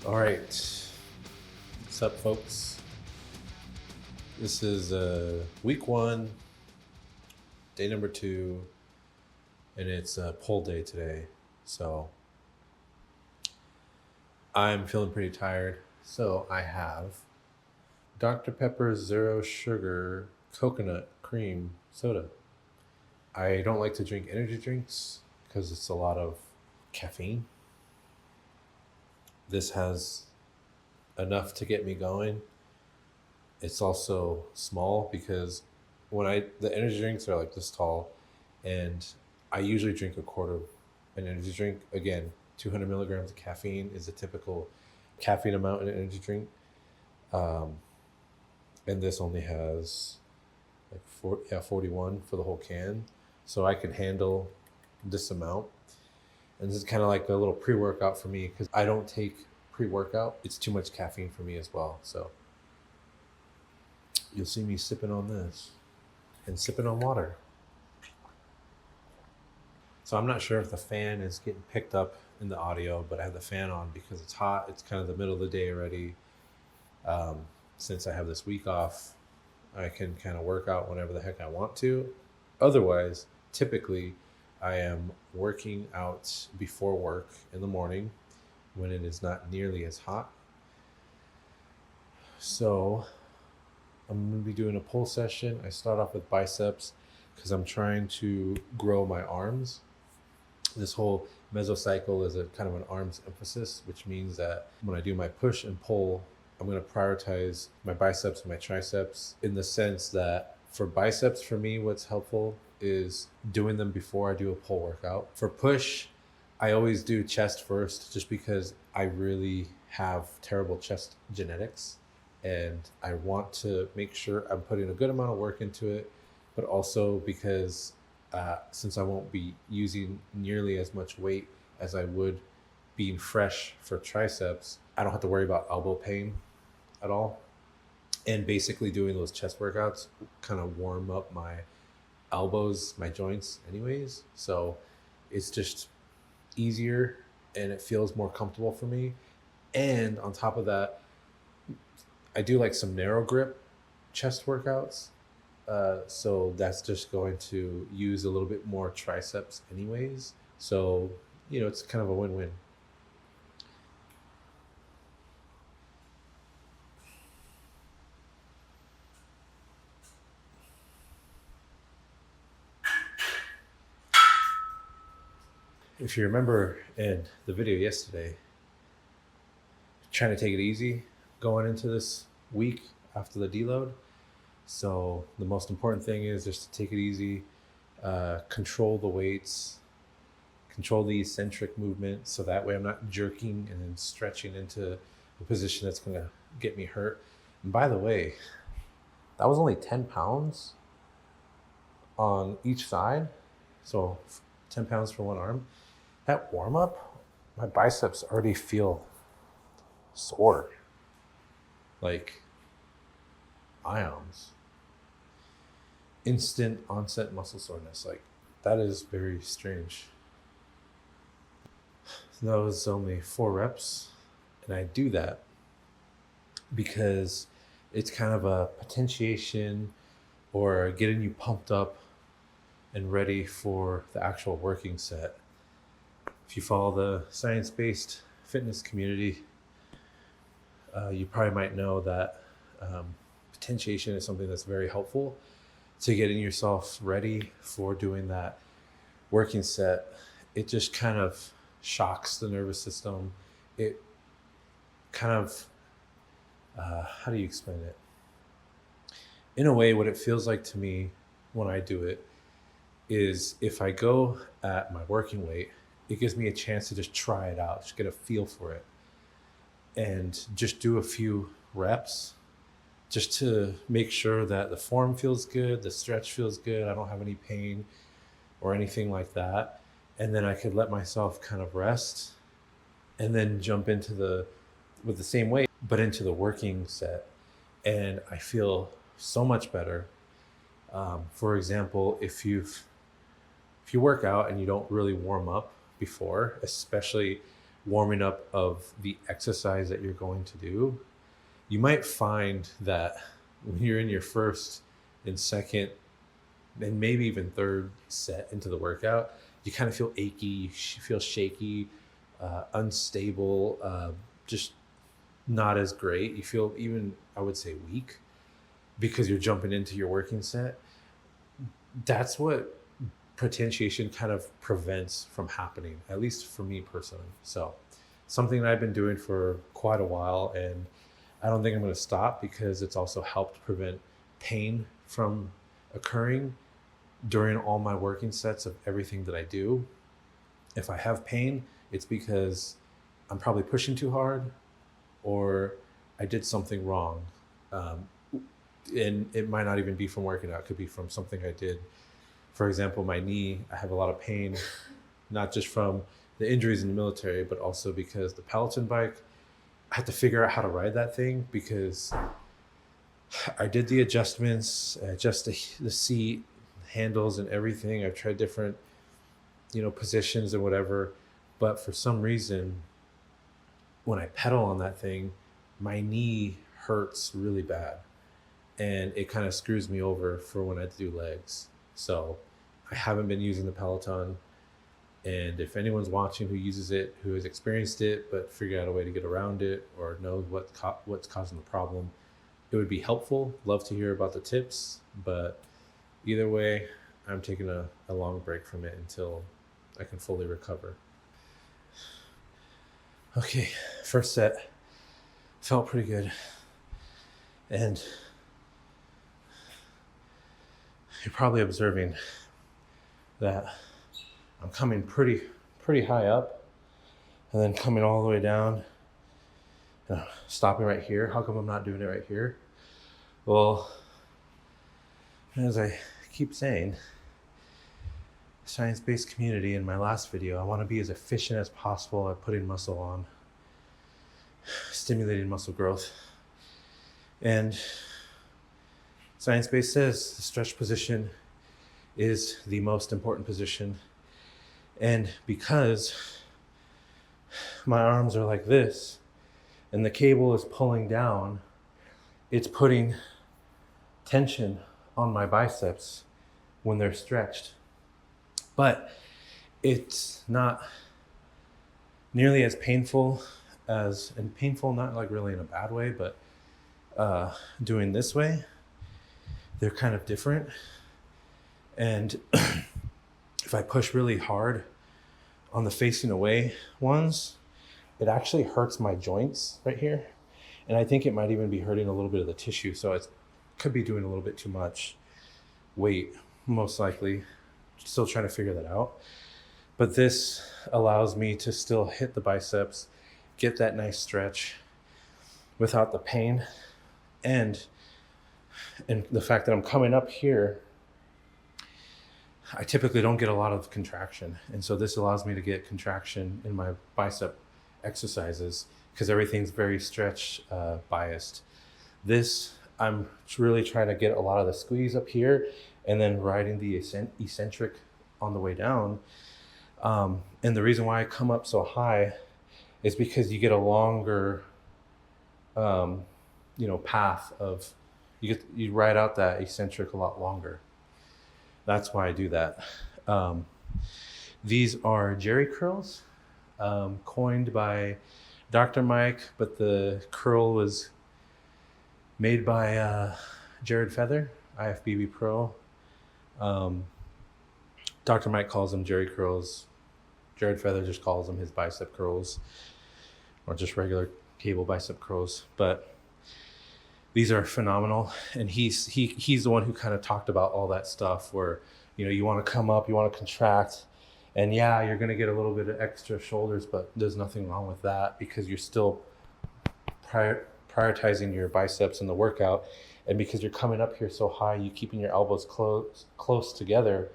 All right. What's up, folks? This is week one, day number two, and it's poll day today. So I'm feeling pretty tired. So I have Dr. Pepper Zero Sugar Coconut Cream Soda. I don't like to drink energy drinks because it's a lot of caffeine. This has enough to get me going. It's also small because the energy drinks are like this tall, and I usually drink a quarter of an energy drink. Again, 200 milligrams of caffeine is a typical caffeine amount in an energy drink, um, and this only has like 41 for the whole can, so I can handle this amount. And this is kind of like a little pre-workout for me because I don't take pre-workout. It's too much caffeine for me as well. So you'll see me sipping on this and sipping on water. So I'm not sure if the fan is getting picked up in the audio, but I have the fan on because it's hot. It's kind of the middle of the day already. Um, since I have this week off, I can kind of work out whenever the heck I want to. Otherwise, typically, I am working out before work in the morning when it is not nearly as hot. So I'm going to be doing a pull session. I start off with biceps because I'm trying to grow my arms. This whole mesocycle is a kind of an arms emphasis, which means that when I do my push and pull, I'm going to prioritize my biceps and my triceps in the sense that for biceps, for me, what's helpful is doing them before I do a pull workout. For push, I always do chest first just because I really have terrible chest genetics and I want to make sure I'm putting a good amount of work into it, but also because since I won't be using nearly as much weight as I would being fresh for triceps, I don't have to worry about elbow pain at all. And basically, doing those chest workouts kind of warm up my elbows, my joints, anyways. So it's just easier and it feels more comfortable for me. And on top of that, I do like some narrow grip chest workouts. So that's just going to use a little bit more triceps, anyways. So, it's kind of a win win. If you remember in the video yesterday, trying to take it easy going into this week after the deload. So the most important thing is just to take it easy, control the weights, control the eccentric movement, so that way I'm not jerking and then stretching into a position that's going to get me hurt. And by the way, that was only 10 pounds on each side. So 10 pounds for one arm. That warm up, my biceps already feel sore, like ions. Instant onset muscle soreness. Like, that is very strange. That was only 4 reps. And I do that because it's kind of a potentiation or getting you pumped up and ready for the actual working set. If you follow the science-based fitness community, you probably might know that potentiation is something that's very helpful to getting yourself ready for doing that working set. It just kind of shocks the nervous system. It kind of, how do you explain it? In a way, what it feels like to me when I do it is if I go at my working weight, it gives me a chance to just try it out, just get a feel for it, and just do a few reps just to make sure that the form feels good, the stretch feels good, I don't have any pain or anything like that. And then I could let myself kind of rest and then jump with the same weight, but into the working set. And I feel so much better. For example, if you work out and you don't really warm up before, especially warming up of the exercise that you're going to do, you might find that when you're in your first and second and maybe even third set into the workout, you kind of feel achy, you feel shaky, unstable, just not as great. You feel even, I would say, weak because you're jumping into your working set. That's what potentiation kind of prevents from happening, at least for me personally. So, something that I've been doing for quite a while, and I don't think I'm going to stop because it's also helped prevent pain from occurring during all my working sets of everything that I do. If I have pain, it's because I'm probably pushing too hard or I did something wrong. Um, and it might not even be from working out, it could be from something I did. For example, my knee, I have a lot of pain, not just from the injuries in the military, but also because the Peloton bike, I had to figure out how to ride that thing because I did the adjustments, adjust the seat, handles, and everything. I've tried different, positions and whatever. But for some reason, when I pedal on that thing, my knee hurts really bad. And it kind of screws me over for when I do legs. So I haven't been using the Peloton. And if anyone's watching who uses it, who has experienced it, but figured out a way to get around it or knows what's causing the problem, it would be helpful. Love to hear about the tips. But either way, I'm taking a long break from it until I can fully recover. Okay, first set felt pretty good. And you're probably observing that I'm coming pretty high up and then coming all the way down, stopping right here. How come I'm not doing it right here? Well, as I keep saying, science-based community, in my last video, I want to be as efficient as possible at putting muscle on, stimulating muscle growth. And science-based says the stretch position is the most important position. And because my arms are like this and the cable is pulling down, it's putting tension on my biceps when they're stretched. But it's not nearly as painful and painful not like really in a bad way, but doing this way, they're kind of different. And if I push really hard on the facing away ones, it actually hurts my joints right here. And I think it might even be hurting a little bit of the tissue. So it could be doing a little bit too much weight, most likely. Still trying to figure that out. But this allows me to still hit the biceps, get that nice stretch without the pain. And the fact that I'm coming up here, I typically don't get a lot of contraction. And so this allows me to get contraction in my bicep exercises because everything's very stretch biased. This, I'm really trying to get a lot of the squeeze up here and then riding the eccentric on the way down. And the reason why I come up so high is because you get a longer, path of, you ride out that eccentric a lot longer. That's why I do that. These are Jerry curls, coined by Dr. Mike, but the curl was made by Jared Feather, IFBB Pro. Dr. Mike calls them Jerry curls. Jared Feather just calls them his bicep curls, or just regular cable bicep curls. But these are phenomenal, and he's the one who kind of talked about all that stuff where you want to come up, you want to contract, and yeah, you're going to get a little bit of extra shoulders, but there's nothing wrong with that because you're still prioritizing your biceps in the workout, and because you're coming up here so high, you keeping your elbows close together.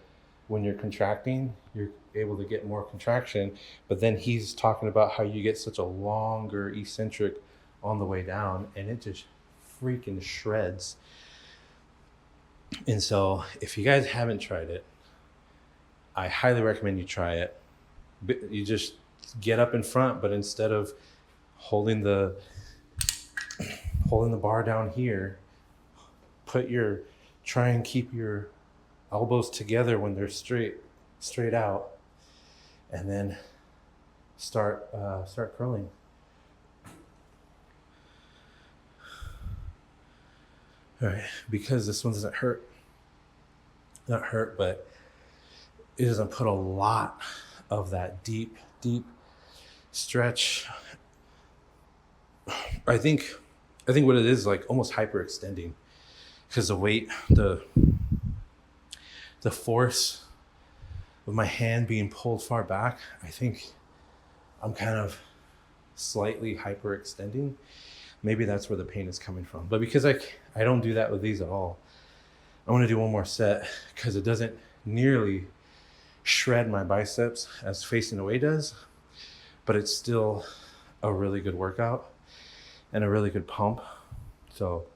When you're contracting, you're able to get more contraction. But then he's talking about how you get such a longer eccentric on the way down, and it just freaking shreds. And so if you guys haven't tried it, I highly recommend you try it. You just get up in front, but instead of holding the bar down here, try and keep your elbows together when they're straight out, and then start curling. All right, because this one doesn't hurt, but it doesn't put a lot of that deep stretch. I think what it is, like almost hyperextending, because the weight, the force of my hand being pulled far back, I think I'm kind of slightly hyperextending. Maybe that's where the pain is coming from. But because I don't do that with these at all, I want to do one more set because it doesn't nearly shred my biceps as facing away does, but it's still a really good workout and a really good pump. So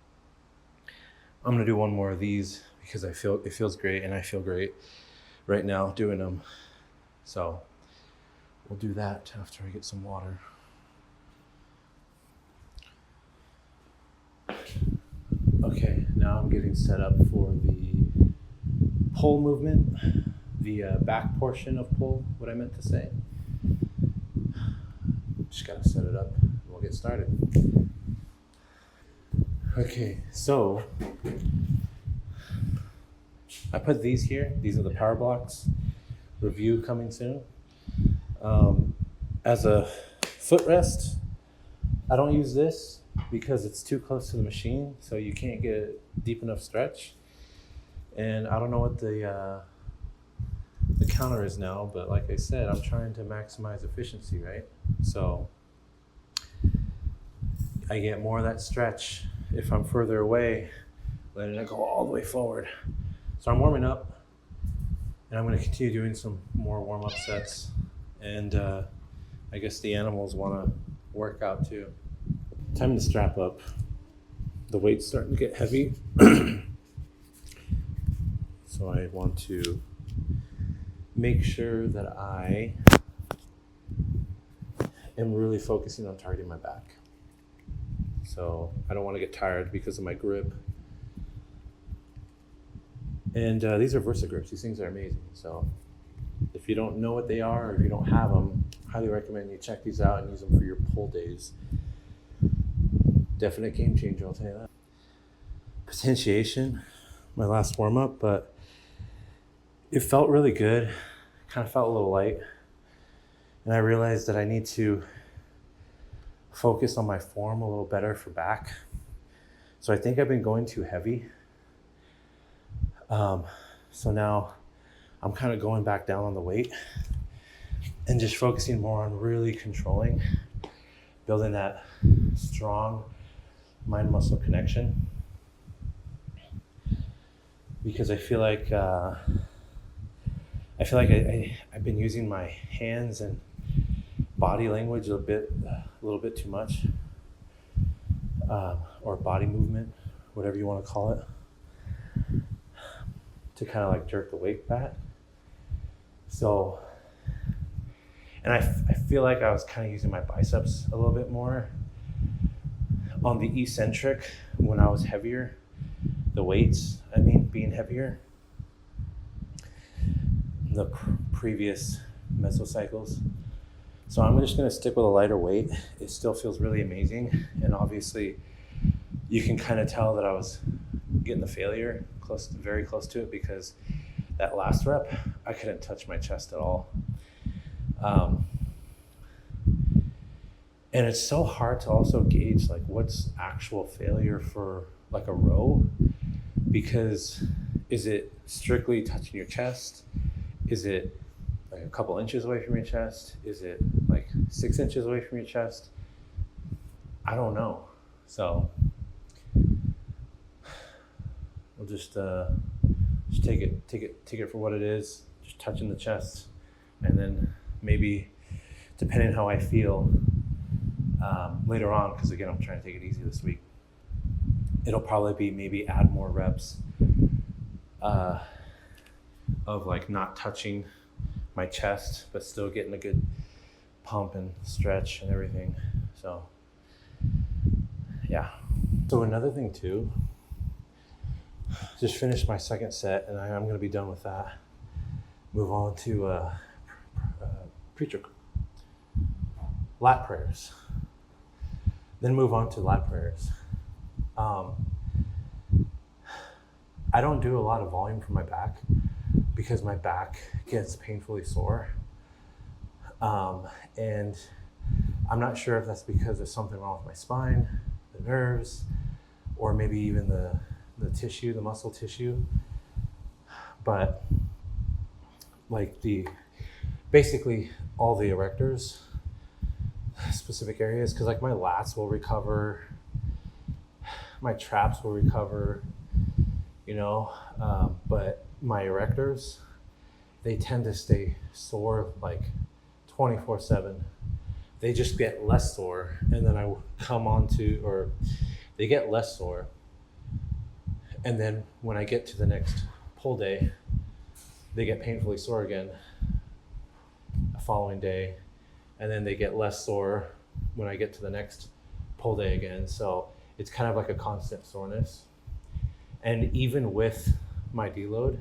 I'm going to do one more of these because it feels great, and I feel great right now doing them. So we'll do that after I get some water. Okay, now I'm getting set up for the pull movement, the back portion of pull, what I meant to say. Just gotta set it up and we'll get started. Okay, so I put these here. These are the power blocks. Review coming soon. As a footrest, I don't use this because it's too close to the machine, so you can't get a deep enough stretch. And I don't know what the counter is now, but like I said, I'm trying to maximize efficiency, right? So I get more of that stretch if I'm further away, letting it go all the way forward. So I'm warming up, and I'm going to continue doing some more warm-up sets. And I guess the animals want to work out too. Time to strap up. The weight's starting to get heavy. So I want to make sure that I am really focusing on targeting my back. So I don't want to get tired because of my grip. And these are VersaGrips. These things are amazing. So if you don't know what they are, or if you don't have them, highly recommend you check these out and use them for your pull days. Definite game changer, I'll tell you that. Potentiation, my last warm up, but it felt really good. Kind of felt a little light. And I realized that I need to focus on my form a little better for back. So I think I've been going too heavy. So now I'm kind of going back down on the weight and just focusing more on really controlling, building that strong mind-muscle connection. Because I feel like I've been using my hands and body language a little bit too much, or body movement, whatever you want to call it, to kind of like jerk the weight back. So, and I feel like I was kind of using my biceps a little bit more on the eccentric when I was heavier, the weights, being heavier, the previous mesocycles. So I'm just going to stick with a lighter weight. It still feels really amazing. And obviously you can kind of tell that I was getting the failure very close to it, because that last rep, I couldn't touch my chest at all. And it's so hard to also gauge like what's actual failure for like a row, because is it strictly touching your chest? Is it like a couple inches away from your chest? Is it like 6 inches away from your chest? I don't know. So we'll just take it for what it is, just touching the chest, and then maybe depending how I feel later on, because again I'm trying to take it easy this week, it'll probably be maybe add more reps of like not touching my chest but still getting a good pump and stretch and everything. So yeah. So another thing too, just finished my second set and I'm going to be done with that. Move on to preacher lat prayers. Then move on to lat prayers. I don't do a lot of volume for my back because my back gets painfully sore. And I'm not sure if that's because there's something wrong with my spine, the nerves, or maybe even the tissue, the muscle tissue. But like basically all the erectors, specific areas, because like my lats will recover, my traps will recover, but my erectors, they tend to stay sore like 24/7. They just get less sore, and then I come on to, or they get less sore, and then when I get to the next pull day, they get painfully sore again the following day, and then they get less sore when I get to the next pull day again. So it's kind of like a constant soreness. And even with my deload,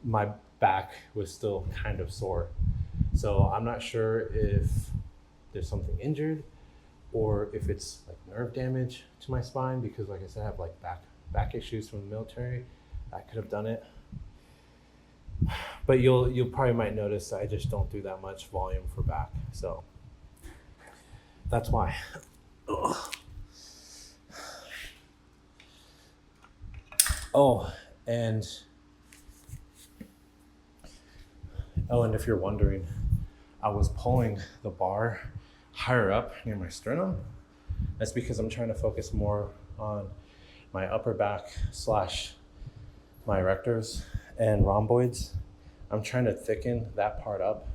my back was still kind of sore. So I'm not sure if there's something injured or if it's like nerve damage to my spine, because like I said, I have like back issues from the military. I could have done it. But you'll probably might notice that I just don't do that much volume for back. So that's why. And if you're wondering, I was pulling the bar higher up near my sternum. That's because I'm trying to focus more on my upper back / my erectors and rhomboids. I'm trying to thicken that part up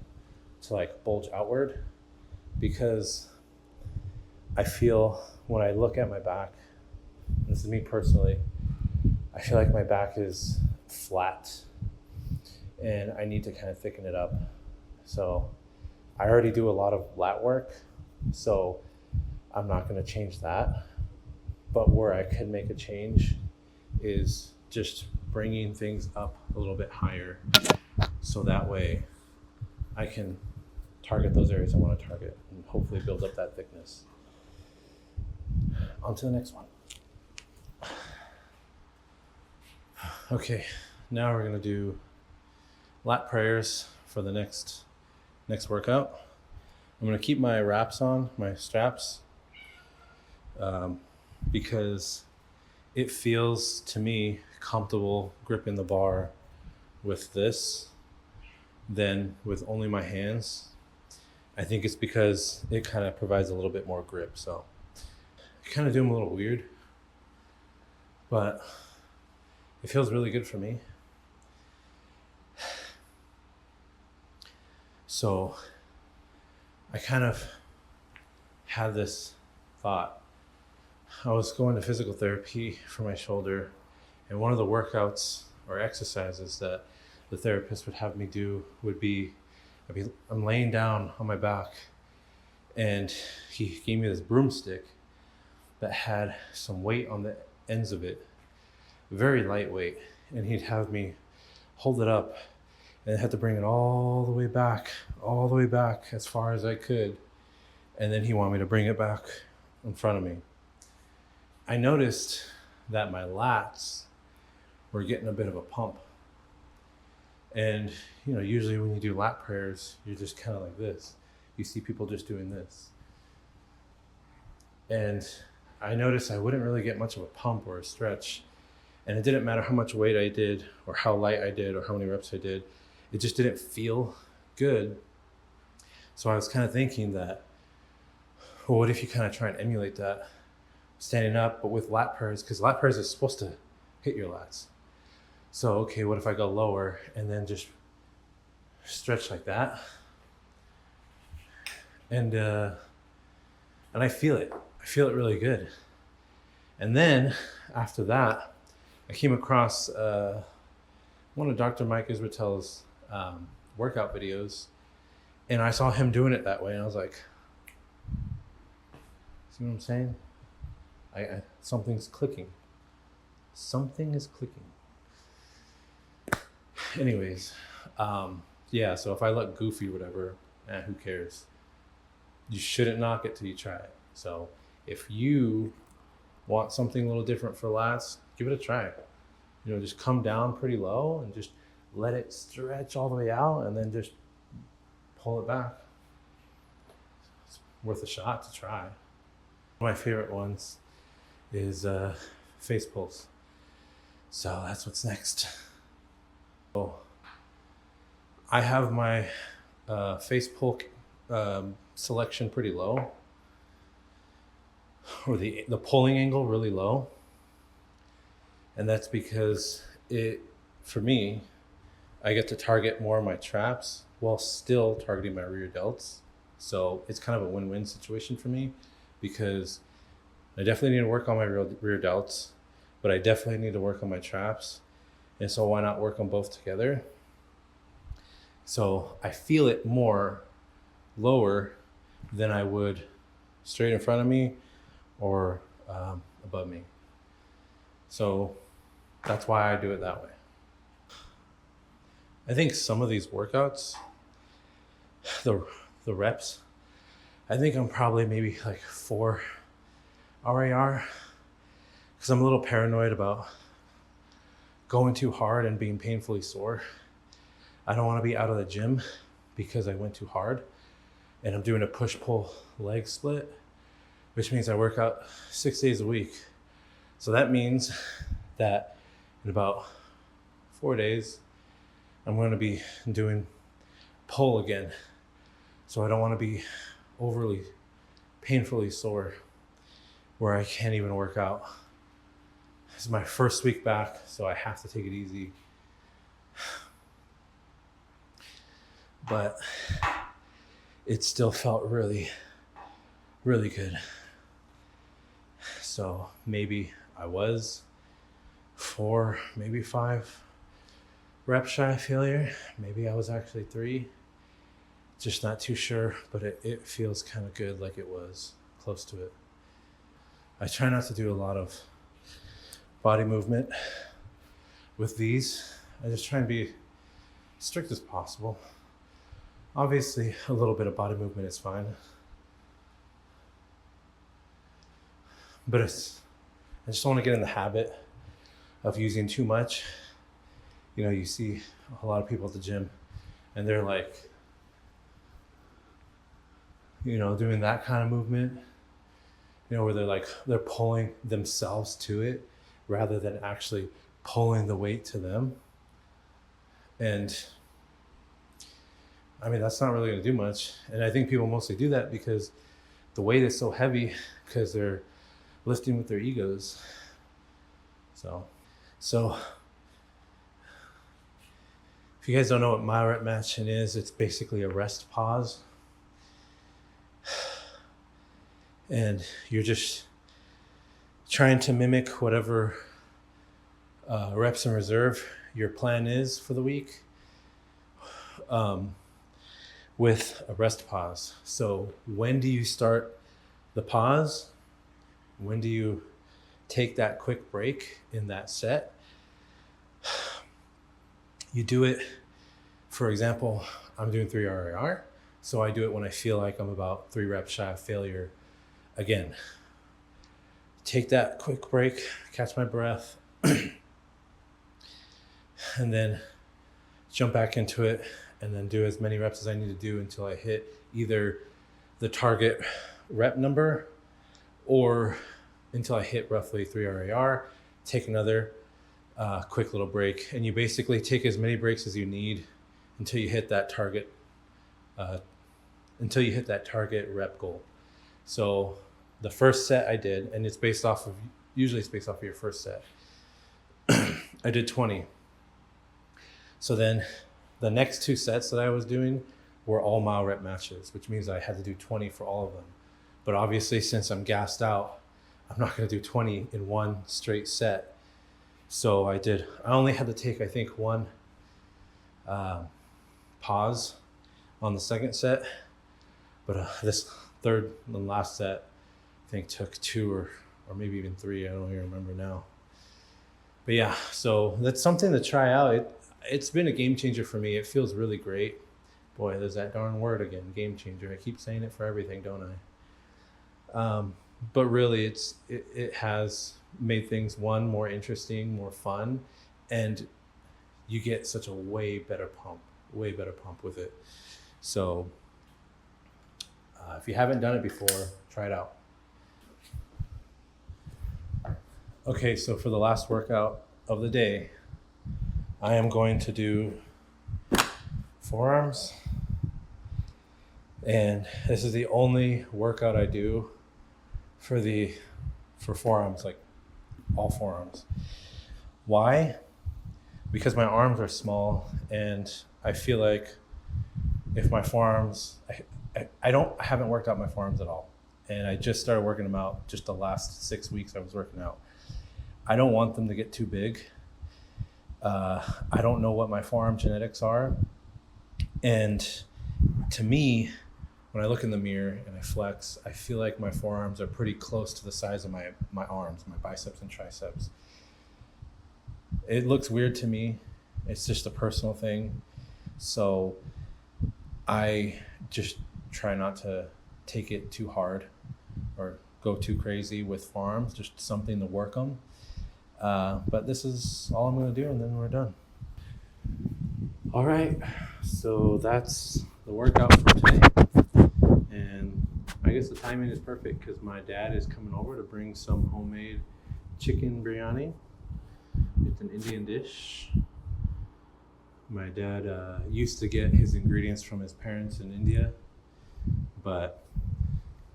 to like bulge outward, because I feel when I look at my back, this is me personally, I feel like my back is flat and I need to kind of thicken it up. So I already do a lot of lat work, so I'm not going to change that. But where I could make a change is just bringing things up a little bit higher, so that way I can target those areas I want to target and hopefully build up that thickness. On to the next one. Okay, now we're going to do lat prayers for the next workout. I'm going to keep my wraps on, my straps, because it feels to me comfortable gripping the bar with this than with only my hands. I think it's because it kind of provides a little bit more grip. So I kind of do them a little weird, but it feels really good for me. So I kind of had this thought. I was going to physical therapy for my shoulder, and one of the workouts or exercises that the therapist would have me do would be, I'm laying down on my back, and he gave me this broomstick that had some weight on the ends of it, very lightweight, and he'd have me hold it up, and I had to bring it all the way back as far as I could, and then he wanted me to bring it back in front of me. I noticed that my lats were getting a bit of a pump. And usually when you do lat prayers, you're just kind of like this. You see people just doing this. And I noticed I wouldn't really get much of a pump or a stretch. And it didn't matter how much weight I did or how light I did or how many reps I did. It just didn't feel good. So I was kind of thinking that, well, what if you kind of try and emulate that standing up, but with lat prayers, because lat prayers is supposed to hit your lats. So, okay, what if I go lower and then just stretch like that? And I feel it. I feel it really good. And then after that, I came across one of Dr. Mike Israetel's workout videos, And I saw him doing it that way, and I was like, see what I'm saying? Something's clicking. Something is clicking. Anyways, yeah, so if I look goofy or whatever, who cares? You shouldn't knock it till you try it. So if you want something a little different for lats, give it a try. You know, just come down pretty low and just let it stretch all the way out and then just pull it back. It's worth a shot to try. One of my favorite ones is face pulls. So that's what's next. So I have my face pull selection pretty low, or the pulling angle really low. And that's because for me, I get to target more of my traps while still targeting my rear delts. So it's kind of a win-win situation for me, because I definitely need to work on my rear delts, but I definitely need to work on my traps. And so why not work on both together? So I feel it more lower than I would straight in front of me or above me. So that's why I do it that way. I think some of these workouts, the reps, I think I'm probably maybe like 4 RAR, because I'm a little paranoid about going too hard and being painfully sore. I don't want to be out of the gym because I went too hard, and I'm doing a push-pull leg split, which means I work out 6 days a week. So that means that in about 4 days, I'm going to be doing pull again. So I don't want to be overly painfully sore where I can't even work out. This is my first week back, so I have to take it easy. But it still felt really, really good. So maybe I was 4, maybe 5 reps shy of failure. Maybe I was actually 3. Just not too sure, but it feels kind of good, like it was close to it. I try not to do a lot of body movement with these. I just try and be as strict as possible. Obviously, a little bit of body movement is fine. But I just don't want to get in the habit of using too much. You know, you see a lot of people at the gym and they're like, you know, doing that kind of movement, you know, where they're pulling themselves to it rather than actually pulling the weight to them. And I mean, that's not really going to do much. And I think people mostly do that because the weight is so heavy because they're lifting with their egos. So if you guys don't know what mile-rep matching is, it's basically a rest pause. And you're just trying to mimic whatever reps in reserve your plan is for the week with a rest pause. So when do you start the pause? When do you take that quick break in that set? You do it, for example, I'm doing 3 RAR. So I do it when I feel like I'm about 3 reps shy of failure again. Take that quick break, catch my breath, and then jump back into it, and then do as many reps as I need to do until I hit either the target rep number or until I hit roughly 3 RAR. Take another quick little break, and you basically take as many breaks as you need until you hit that target rep goal. So the first set I did, and usually it's based off of your first set. I did 20. So then the next 2 sets that I was doing were all mile rep matches, which means I had to do 20 for all of them. But obviously, since I'm gassed out, I'm not going to do 20 in one straight set. So I only had to take, I think, one pause on the second set, but this third and last set, I think took 2 or maybe even 3. I don't even remember now. But yeah, so that's something to try out. It's been a game changer for me. It feels really great. Boy, there's that darn word again, game changer. I keep saying it for everything, don't I? But really, it has made things, one, more interesting, more fun, and you get such a way better pump with it. So if you haven't done it before, try it out. Okay, so for the last workout of the day, I am going to do forearms. And this is the only workout I do for forearms, like all forearms. Why? Because my arms are small, and I feel like if my forearms, I haven't worked out my forearms at all. And I just started working them out just the last 6 weeks I was working out. I don't want them to get too big. I don't know what my forearm genetics are. And to me, when I look in the mirror and I flex, I feel like my forearms are pretty close to the size of my arms, my biceps and triceps. It looks weird to me. It's just a personal thing. So I just try not to take it too hard or go too crazy with forearms, just something to work them. But this is all I'm going to do, and then we're done. All right, so that's the workout for today. And I guess the timing is perfect because my dad is coming over to bring some homemade chicken biryani. It's an Indian dish. My dad used to get his ingredients from his parents in India, but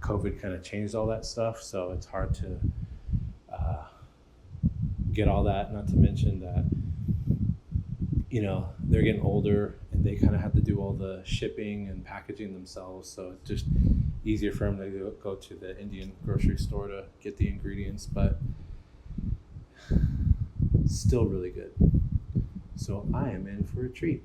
COVID kind of changed all that stuff, so it's hard to get all that, not to mention that, you know, they're getting older and they kind of have to do all the shipping and packaging themselves, so it's just easier for them to go to the Indian grocery store to get the ingredients, but still really good. So I am in for a treat.